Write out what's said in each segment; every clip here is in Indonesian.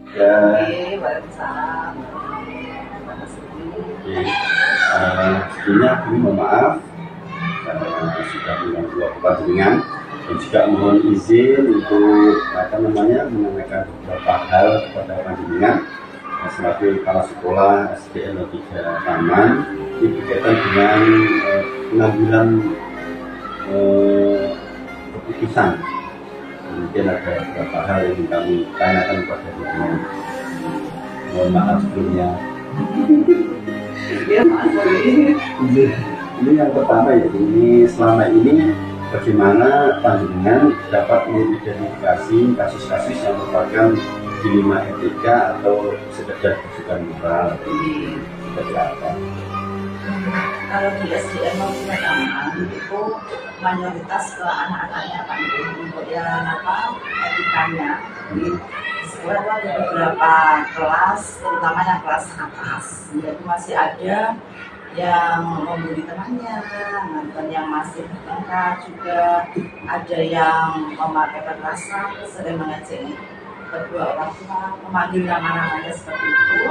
Ya, Oke, Waalaikumsalam. oke. Sebelumnya kami mohon maaf sudah mengganggu waktu panjenengan, dan juga mohon izin untuk menanyakan beberapa hal kepada panjenengan sebagai kepala sekolah SDN 03 Taman. Ini berkaitan dengan pengambilan keputusan. Mungkin ada beberapa hal yang kami tanyakan kepada panjenengan. Mohon maaf sebelumnya. Ya, Mas. Ini yang pertama ya, ini selama ini bagaimana panjenengan dapat mengidentifikasi kasus-kasus yang merupakan dilema etika atau sekedar kesukaan moral seperti apa? Kalau di SDN Maulana Taman itu mayoritas ke anak-anaknya Pak, untuk yang etikanya di sekolah itu ada beberapa kelas, terutama yang kelas atas, jadi masih ada yang membuli temannya, dan yang masih bertengkar juga, ada yang memakai kekerasan, sering mengejek kedua orang tua, memanggil nama-namanya seperti itu.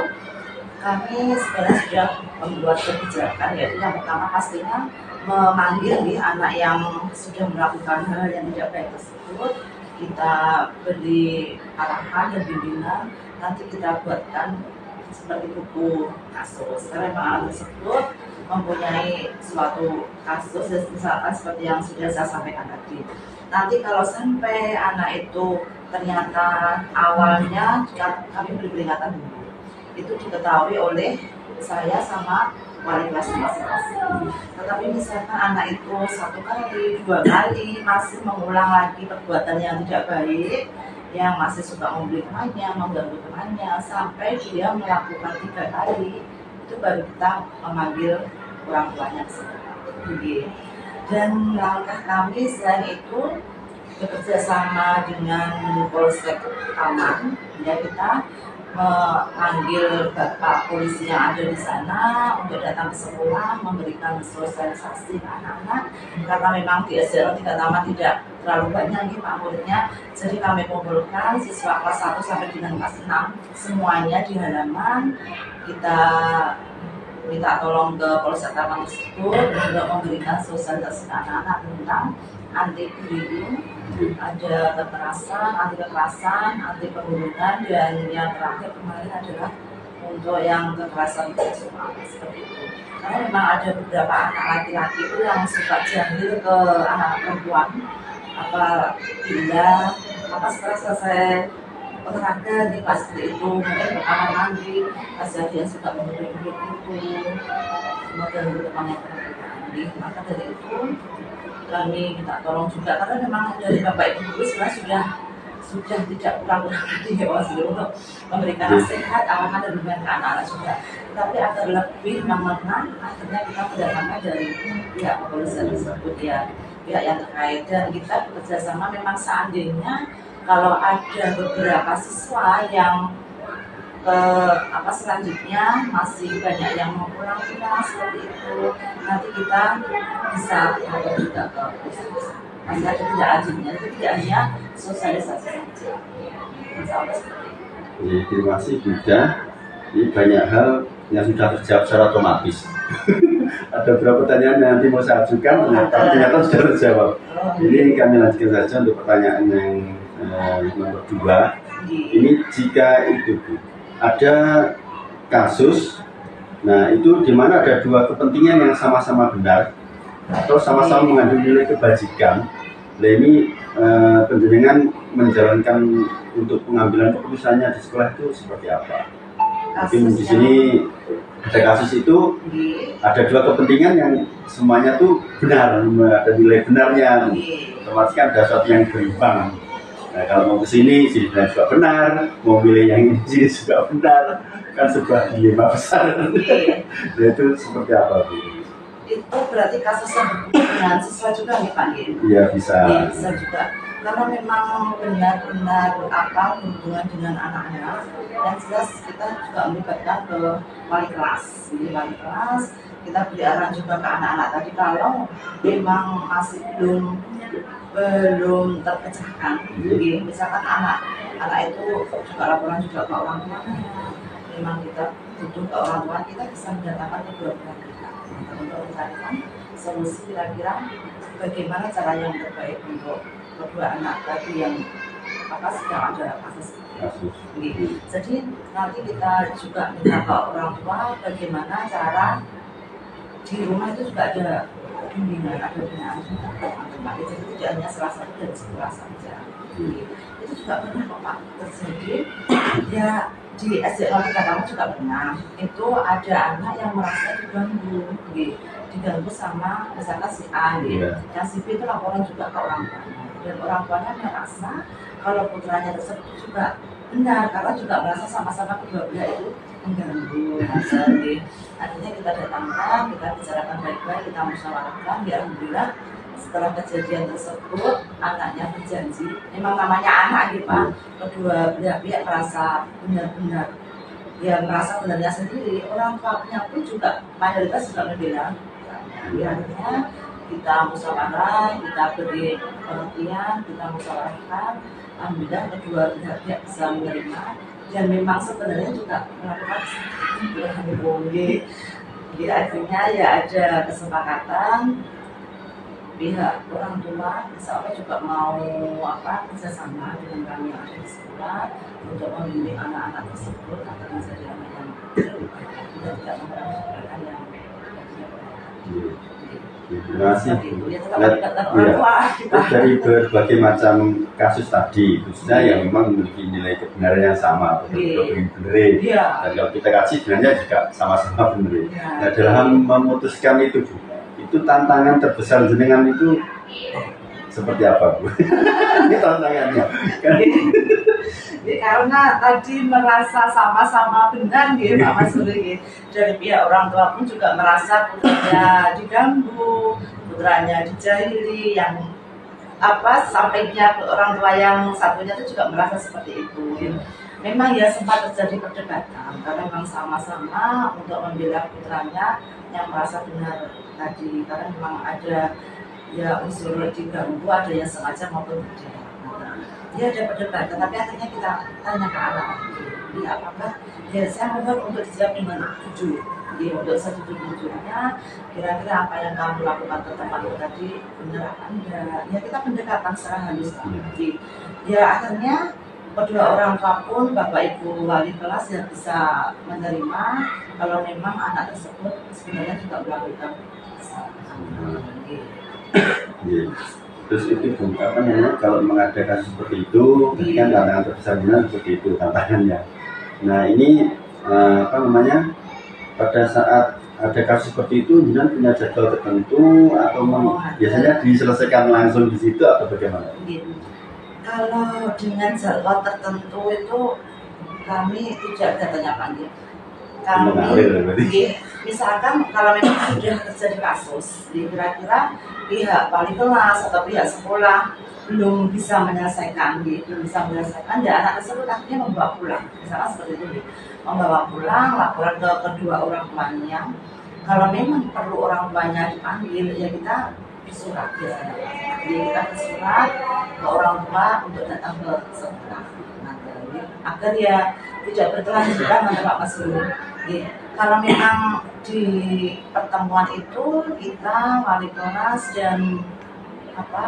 Kami sebenarnya sudah membuat kebijakan, yaitu yang pertama pastinya memanggil anak yang sudah melakukan hal yang tidak baik tersebut, kita beri arahan dan bimbingan, nanti kita buatkan seperti buku kasus. Karena memang anak tersebut mempunyai suatu kasus, misalkan seperti yang sudah saya sampaikan tadi. Nanti kalau sampai anak itu ternyata awalnya kami beri peringatan dulu, itu diketahui oleh saya sama wali kelas masing-masing. Tetapi misalkan anak itu 1 kali, 2 kali masih mengulang lagi perbuatan yang tidak baik, yang masih suka membuli temannya, mengganggu temannya, sampai dia melakukan 3 kali, itu baru kita memanggil orang tuanya. Dan langkah kami selain itu bekerja sama dengan Polsek Taman, ya kita memanggil bapak polisi yang ada di sana untuk datang ke sekolah, memberikan sosialisasi ke anak-anak, karena memang di SDN 03 Taman tidak terlalu banyak nih Pak muridnya, jadi kami kumpulkan siswa kelas 1 sampai dengan kelas 6 semuanya di halaman. Kita minta tolong ke Polsek Taman tersebut untuk memberikan sosialisasi ke anak-anak tentang anti bullying, ada kekerasan, anti perundungan, dan yang terakhir kemarin adalah untuk yang kekerasan seksual seperti itu. Karena memang ada beberapa anak laki-laki itu yang suka jahil ke anak perempuan, setelah selesai olahraga di kelas itu mungkin ke kamar mandi, dia suka menunduk itu, kemudian teman yang perempuan. Maka dari itu kami minta tolong juga, karena memang dari Bapak Ibu guru sebenarnya sudah tidak kurang lagi untuk memberikan nasihat, arahan dan bimbingan ke anak-anak juga. Tapi agar lebih mengena, akhirnya kita mendatangkan dari pihak kepolisian tersebut, ya pihak yang terkait, dan kita bekerja sama. Memang seandainya kalau ada beberapa siswa yang selanjutnya masih banyak yang mengulang-ulang seperti itu, nanti kita bisa ada juga ke masih ada tidak lanjutnya, itu tidak hanya sosialisasi saja. Terima kasih Bunda. Ini banyak hal yang sudah terjawab secara otomatis. Ada beberapa pertanyaan yang nanti mau saya ajukan, ternyata sudah terjawab. Ini kami lanjutkan saja untuk pertanyaan yang nomor 2. Ini jika itu ada kasus, nah itu di mana ada 2 kepentingan yang sama-sama benar atau sama-sama mengandung nilai kebajikan. Nah ini panjenengan menjalankan untuk pengambilan keputusannya di sekolah itu seperti apa? Mungkin di sini ada kasus itu ada 2 kepentingan yang semuanya tuh benar, ada nilai benarnya. Otomatis kan ada sesuatu yang berimbang. Nah, kalau mau ke sini juga benar, mau pilih yang ini sini juga benar, kan sebuah dilema besar. Nah, itu seperti apa Bu? Itu berarti kasus yang dengan siswa juga nih Pak? Iya bisa. Bisa juga, karena memang benar-benar hubungan dengan anak-anak, dan jelas kita juga melibatkan ke wali kelas. Jadi wali kelas kita beri arahan juga ke anak-anak tadi, kalau memang masih belum belum terpecahkan. Jadi misalkan anak itu juga laporan juga ke orang tua, memang kita butuh ke orang tua, kita bisa mendatangkan kedua belah pihak untuk mencarikan solusi kira-kira bagaimana cara yang terbaik untuk kedua anak tadi yang sedang ada kasus. Jadi nanti kita juga minta ke orang tua bagaimana cara di rumah itu juga ada bimbingan, ada binaan juga teman-teman. Jadi tidak hanya salah satu dari sekolah saja. Itu juga pernah kok Pak terjadi. Ya di SD 03 kamu juga pernah. Itu ada anak yang merasa diganggu sama misalkan si A, yang si B itu laporan juga ke orang tuanya. Dan orang tuanya merasa kalau putranya tersebut juga benar, karena juga merasa sama-sama kedua belah itu mengganggu. Akhirnya kita datangkan, kita bicarakan baik-baik, kita musyawarahkan. Alhamdulillah setelah kejadian tersebut anaknya berjanji, memang namanya anak gitu Pak, kedua belah pihak merasa benar-benar, ya merasa benarnya sendiri. Orang tuanya pun juga mayoritas juga membela. Akhirnya kita musyawarah, kita beri pengertian, kita musyawarahkan. Alhamdulillah kedua belah pihak bisa menerima, dan memang sebenarnya juga melakukan hubungi. Jadi akhirnya ya ada kesepakatan pihak orang tua misalnya juga mau kerjasama dengan kami yang ada di sekolah untuk membimbing anak-anak tersebut agar menjadi anak yang tidak menggunakan yang terima kasih. Dari berbagai macam kasus tadi, khususnya yang memang memiliki nilai kebenaran yang sama, benar. Dan kalau kita kasih sebenarnya juga sama-sama benar. Nah, dalam memutuskan itu, Bu, itu tantangan terbesar jenengan itu seperti apa, Bu? Ini tantangannya. Karena tadi merasa sama-sama benar gitu Pak Mas Suri. Dari pihak orang tua pun juga merasa putranya diganggu, putranya dijahili, yang sampainya ke orang tua yang satunya itu juga merasa seperti itu. Memang ya sempat terjadi perdebatan karena memang sama-sama untuk membela putranya yang merasa benar tadi, karena memang ada ya unsur diganggu, ada yang sengaja maupun tidak. Dia ada perdebatan, tapi akhirnya kita tanya ke anak, ya apakah ya saya mohon untuk dijawab dengan jujur. Jadi untuk sejujur-jujurnya, kira-kira apa yang kamu lakukan ke teman tadi benar apa enggak? Ya kita pendekatan secara halus. Jadi ya akhirnya kedua orang tua pun bapak ibu wali kelas yang bisa menerima kalau memang anak tersebut sebenarnya juga melakukan kesalahan. Terus itu apa namanya, kalau mengadakan seperti itu, kan tantangan terbesarnya seperti itu tantangannya. Nah ini apa namanya, pada saat ada kasus seperti itu, jangan punya jadwal tertentu atau biasanya diselesaikan langsung di situ atau bagaimana? Kalau dengan jadwal tertentu itu kami tidak datanya panggil. Kami misalkan kalau memang sudah terjadi kasus, kira-kira pihak wali kelas atau pihak sekolah belum bisa menyelesaikan, dan anak tersebut akhirnya membawa pulang, misalnya seperti itu, membawa pulang laporan ke kedua orang tuanya. Kalau memang perlu orang tuanya dipanggil, ya kita bersurat biasanya. Jadi kita bersurat ke orang tua untuk datang ke sekolah, agar ya tidak berkelanjutan Pak Mas Suri. Kalau memang di pertemuan itu kita wali kelas dan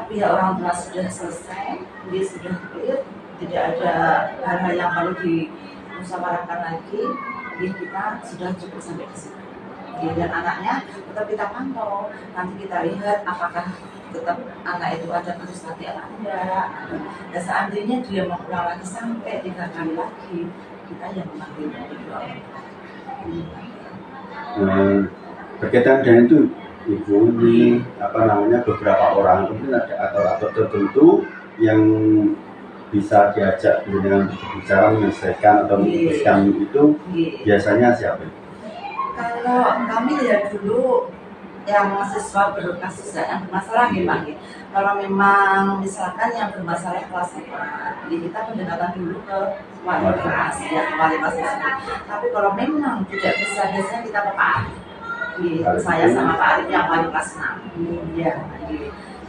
pihak orang tua sudah selesai, dia sudah clear, tidak ada hal-hal yang perlu dimusyawarahkan lagi, kita sudah cukup sampai ke situ. Dan anaknya tetap kita pantau, nanti kita lihat apakah tetap anak itu ada kasus tadi atau enggak. Dan seandainya dia mau pulang lagi sampai 3 kali lagi, kita yang memanggil dari dua orang. Berkaitan dengan itu, Ibu, ini apa namanya, beberapa orang mungkin ada atau tertentu yang bisa diajak dengan berbicara menyelesaikan atau memutuskan itu, biasanya siapa? Kalau kami lihat dulu yang mahasiswa berkasus yang bermasalah Pak. Kalau memang misalkan yang bermasalah kelas 4, jadi kita pendekatan dulu ke wali kelas, wali kelas tersebut. Tapi kalau memang tidak bisa, biasanya kita ke Pak Arif. Saya sama Pak Arif yang wali kelas 6.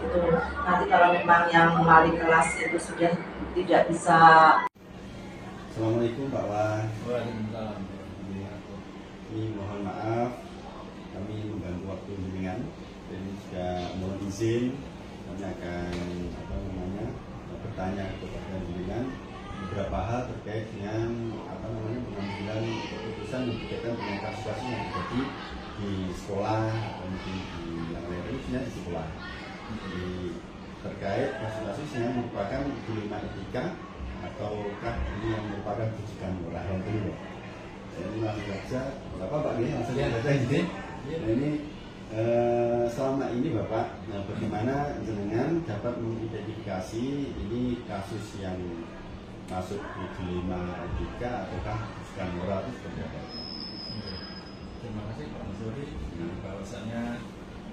Kita itu. Nanti kalau memang yang wali kelas itu sudah tidak bisa. Assalamualaikum Pak Wan. Waalaikumsalam. Ini mohon maaf kami mengganggu waktu jenengan. Jadi sudah mohon izin kami akan bertanya kepada jenengan beberapa hal terkait dengan pengambilan keputusan yang berkaitan dengan kasus-kasus yang terjadi di sekolah atau mungkin di yang lainnya di sekolah. Jadi terkait kasus-kasus yang merupakan dilema etika ataukah ini yang merupakan tujuan moral itu. Jadi langsung saja, Bapak ini langsung saja ini. Nah ini selama ini Bapak, bagaimana jenengan dapat mengidentifikasi ini kasus yang masuk di dilema etika ataukah tujuan moral itu seperti apa? Terima kasih Pak Masuri. Bahwasanya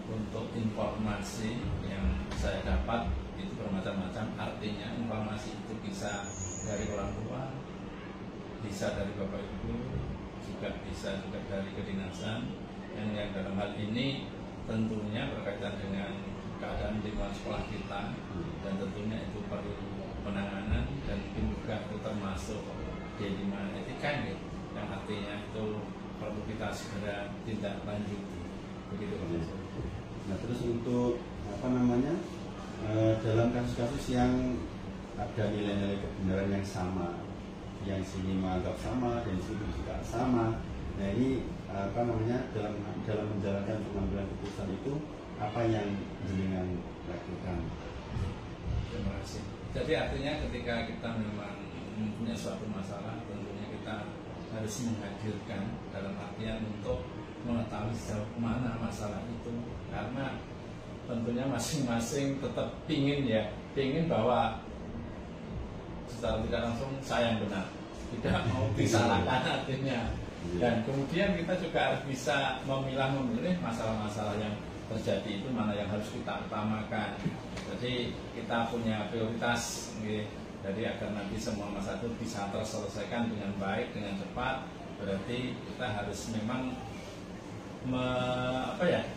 untuk informasi yang saya dapat itu bermacam-macam, artinya informasi itu bisa dari orang tua, bisa dari bapak ibu, juga bisa juga dari kedinasan yang dalam hal ini tentunya berkaitan dengan keadaan lingkungan sekolah kita, dan tentunya itu perlu penanganan dan mungkin juga itu termasuk dilema etika yang artinya itu perlu kita segera tindak lanjuti. Begitu Pak Masuri. Nah terus untuk dalam kasus-kasus yang ada nilai-nilai kebenaran yang sama, yang sini menganggap sama dan sini juga sama. Nah ini dalam menjalankan pengambilan keputusan itu apa yang jenengan lakukan? Terima kasih. Jadi artinya ketika kita memang mempunyai suatu masalah, tentunya kita harus menghadirkan dalam artian untuk mengetahui sejauh mana masalah itu, karena tentunya masing-masing tetap pingin bahwa secara tidak langsung saya yang benar, tidak mau disalahkan artinya. Dan kemudian kita juga harus bisa memilih masalah-masalah yang terjadi itu mana yang harus kita utamakan. Jadi kita punya prioritas, jadi agar nanti semua masalah itu bisa terselesaikan dengan baik, dengan cepat. Berarti kita harus memang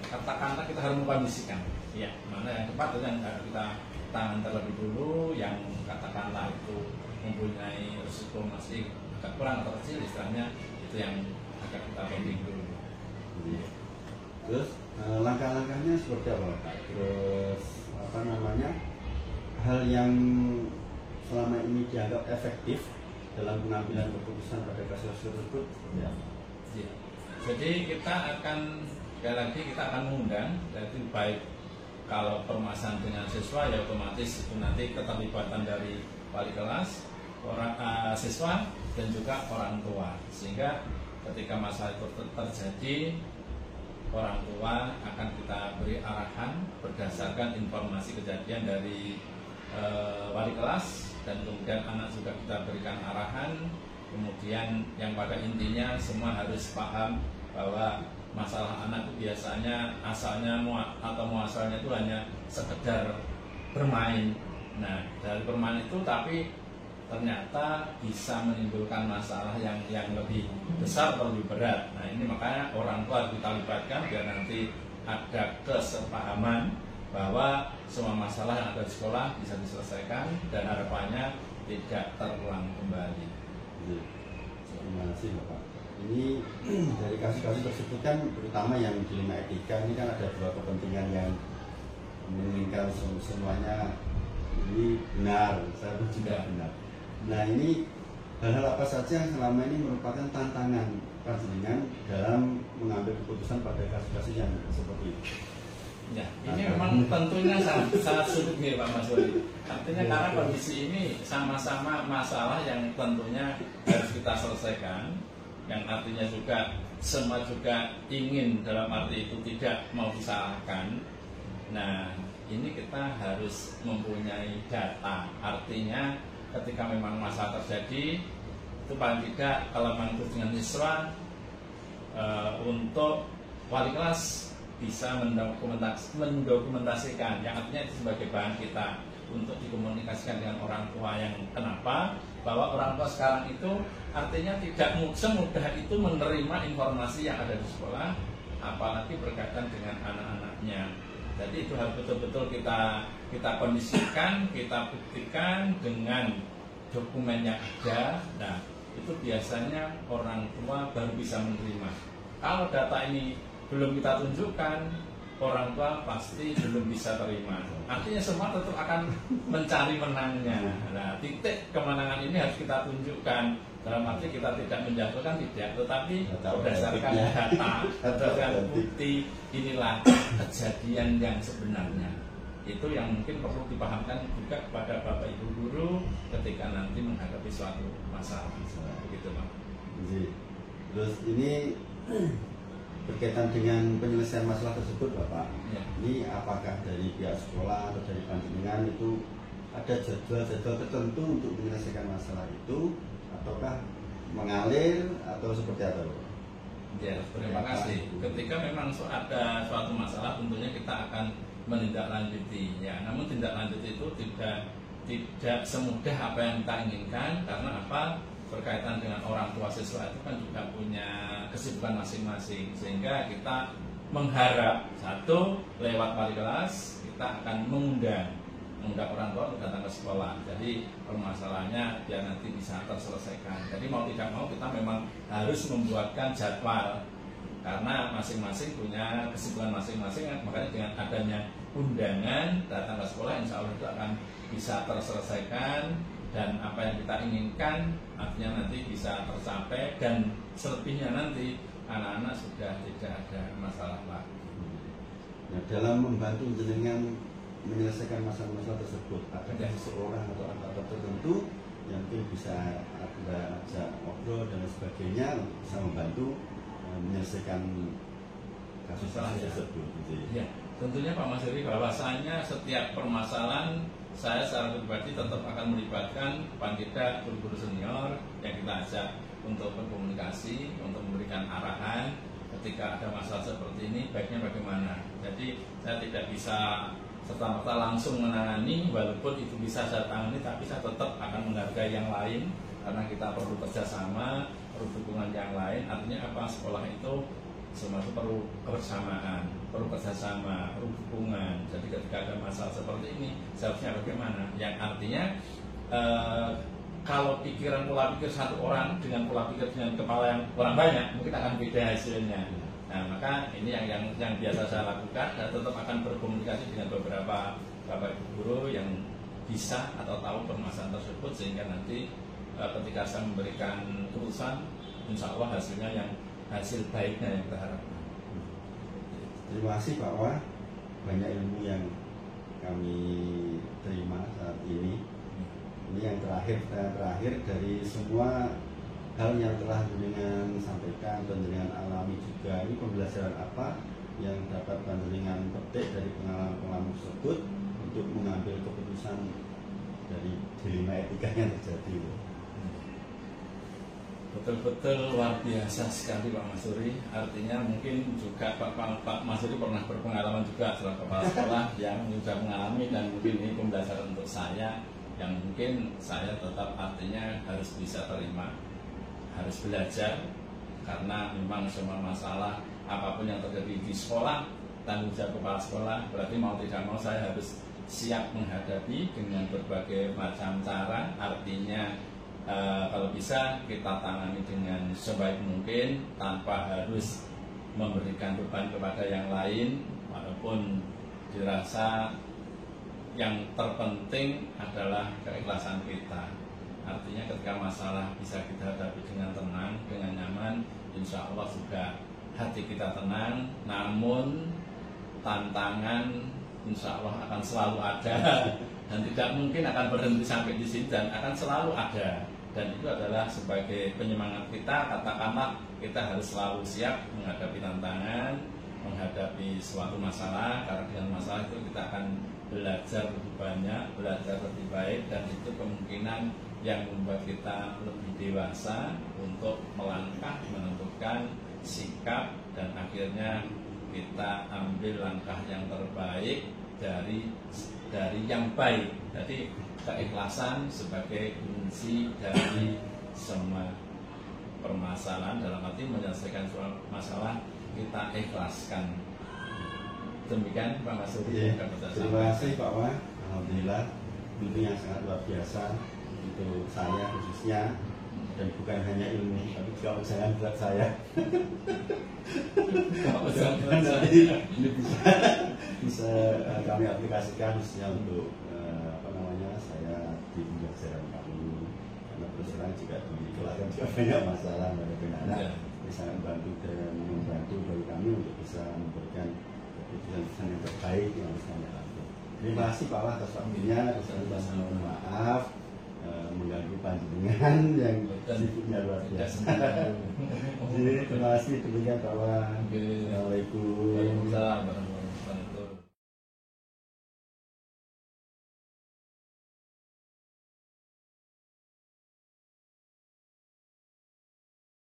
katakanlah kita harus mengkondisikan mana yang cepat itu yang harus kita tangan terlebih dulu, yang katakanlah itu mempunyai risiko masih agak kurang atau kecil istilahnya, itu yang agak kita pending dulu. Terus langkah-langkahnya seperti apa Pak? Terus hal yang selama ini dianggap efektif dalam pengambilan keputusan pada kasus tersebut ya. Jadi kita akan mengundang, jadi baik kalau permasalahan dengan siswa ya otomatis itu nanti keterlibatan dari wali kelas, siswa dan juga orang tua, sehingga ketika masalah itu terjadi orang tua akan kita beri arahan berdasarkan informasi kejadian dari wali kelas, dan kemudian anak juga kita berikan arahan. Kemudian yang pada intinya semua harus paham bahwa masalah anak itu biasanya muasalnya itu hanya sekedar bermain. Nah dari bermain itu tapi ternyata bisa menimbulkan masalah yang lebih besar atau lebih berat. Nah ini makanya orang tua harus kita libatkan biar nanti ada kesepahaman bahwa semua masalah yang ada di sekolah bisa diselesaikan dan harapannya tidak terulang kembali. Terima kasih Bapak. Ini dari kasus-kasus tersebut kan terutama yang dilema etika ini kan ada dua kepentingan yang menginginkan semuanya ini benar, saya pun juga benar. Nah ini hal-hal apa saja yang selama ini merupakan tantangan panjenengan dalam mengambil keputusan pada kasus-kasus yang seperti itu? Ya, ini memang tentunya sangat sulit nih Pak Masuri. Artinya karena kondisi ini sama-sama masalah yang tentunya harus kita selesaikan, yang artinya juga semua juga ingin dalam arti itu tidak mau disalahkan. Nah, ini kita harus mempunyai data. Artinya ketika memang masalah terjadi, itu paling tidak kalau memang itu dengan siswa, untuk wali kelas bisa mendokumentasikan, yang artinya itu sebagai bahan kita untuk dikomunikasikan dengan orang tua. Yang kenapa? Bahwa orang tua sekarang itu artinya tidak semudah itu menerima informasi yang ada di sekolah, apalagi berkaitan dengan anak-anaknya. Jadi itu harus betul-betul kita kondisikan, kita buktikan dengan dokumen yang ada. Nah, itu biasanya orang tua baru bisa menerima. Kalau data ini belum kita tunjukkan, orang tua pasti belum bisa terima. Artinya semua tetap akan mencari menangnya. Nah, titik kemenangan ini harus kita tunjukkan. Dalam arti kita tidak menjatuhkan, tidak, tetapi berdasarkan data, berdasarkan bukti, inilah kejadian yang sebenarnya. Itu yang mungkin perlu dipahamkan juga kepada Bapak Ibu guru ketika nanti menghadapi suatu masalah. Begitu, Pak. Terus ini berkaitan dengan penyelesaian masalah tersebut, Bapak. Ya. Ini apakah dari pihak sekolah atau dari panjenengan itu ada jadwal-jadwal tertentu untuk menyelesaikan masalah itu, ataukah mengalir atau seperti apa, Bapak? Ya, terima kasih. Ketika memang ada suatu masalah, tentunya kita akan menindaklanjuti. Ya, namun tindak lanjut itu tidak semudah apa yang kita inginkan, karena apa? Berkaitan dengan orang tua siswa itu kan juga punya kesibukan masing-masing, sehingga kita mengharap satu, lewat wali kelas kita akan mengundang orang tua untuk datang ke sekolah. Jadi permasalahannya biar nanti bisa terselesaikan. Jadi mau tidak mau kita memang harus membuatkan jadwal, karena masing-masing punya kesibukan masing-masing. Makanya dengan adanya undangan datang ke sekolah, insya Allah itu akan bisa terselesaikan, dan apa yang kita inginkan artinya nanti bisa tercapai, dan selebihnya nanti anak-anak sudah tidak ada masalah lagi. Nah, dalam membantu jenengan menyelesaikan masalah-masalah tersebut, apakah seseorang atau apa tertentu yang mungkin bisa Anda ajak ngobrol dan sebagainya untuk bisa membantu menyelesaikan kasus tersebut? Ya, tentunya Pak Mas Heri, bahwasanya setiap permasalahan saya secara pribadi tetap akan melibatkan panitia guru-guru senior yang kita ajak untuk berkomunikasi, untuk memberikan arahan ketika ada masalah seperti ini baiknya bagaimana. Jadi saya tidak bisa serta-merta langsung menangani, walaupun itu bisa saya tangani, tapi saya tetap akan menghargai yang lain, karena kita perlu kerjasama, perlu dukungan yang lain. Artinya apa? Sekolah itu semua itu perlu kebersamaan, perlu kerjasama, perlu dukungan. Jadi ketika ada masalah seperti ini, seharusnya bagaimana? Yang artinya kalau pikiran pola pikir satu orang dengan pola pikir dengan kepala yang orang banyak, mungkin akan beda hasilnya. Nah, maka ini yang biasa saya lakukan, dan tetap akan berkomunikasi dengan beberapa Bapak Ibu guru yang bisa atau tahu permasalahan tersebut, sehingga nanti ketika saya memberikan keputusan, insya Allah hasilnya yang hasil baiknya yang kita harapkan. Terima kasih Pak Wah, banyak ilmu yang kami terima saat ini. Ini yang terakhir dari semua hal yang telah jenengan sampaikan dan jenengan alami juga. Ini pembelajaran apa yang dapat jenengan petik dari pengalaman tersebut untuk mengambil keputusan dari dilema etika yang terjadi? Betul-betul luar biasa sekali Pak Mas Heri. Artinya mungkin juga Pak Mas Heri pernah berpengalaman juga sebagai kepala sekolah yang sudah mengalami, dan mungkin ini pembelajaran untuk saya yang mungkin saya tetap artinya harus bisa terima, harus belajar, karena memang semua masalah apapun yang terjadi di sekolah, tanggung jawab kepala sekolah, berarti mau tidak mau saya harus siap menghadapi dengan berbagai macam cara. Artinya kalau bisa kita tangani dengan sebaik mungkin tanpa harus memberikan beban kepada yang lain, walaupun dirasa yang terpenting adalah keikhlasan kita. Artinya ketika masalah bisa kita hadapi dengan tenang, dengan nyaman, insya Allah juga hati kita tenang. Namun tantangan insya Allah akan selalu ada dan tidak mungkin akan berhenti sampai di sini, dan akan selalu ada. Dan itu adalah sebagai penyemangat kita, katakanlah kita harus selalu siap menghadapi tantangan, menghadapi suatu masalah, karena dengan masalah itu kita akan belajar lebih banyak, belajar lebih baik, dan itu kemungkinan yang membuat kita lebih dewasa untuk melangkah, menentukan sikap, dan akhirnya kita ambil langkah yang terbaik dari yang baik. Jadi keikhlasan sebagai kunci dari semua permasalahan, dalam arti menyelesaikan suatu masalah kita ikhlaskan Demikian Pak Mas Rudi Iya. yang dapat saya Terima sampaikan. kasih Pak Wah. Alhamdulillah bimbing yang sangat luar biasa untuk saya khususnya, dan bukan hanya ilmu tapi juga usahaan buat saya. Mudah-mudahan Nanti ini bisa kami aplikasikan khususnya untuk saya di pembelajaran kami, karena terus terang juga di keluarga juga banyak masalah pada anak. Ya. Ini sangat membantu bagi kami untuk bisa memberikan keputusan yang terbaik yang harus kami lakukan. Terima kasih Pak Wah atas waktunya. Saya mohon maaf mengganggu panjenengan yang sibuknya luar biasa. Jadi terima kasih demikian Pak Wah. Oke. Assalamualaikum. Waalaikumsalam warahmatullahi wabarakatuh.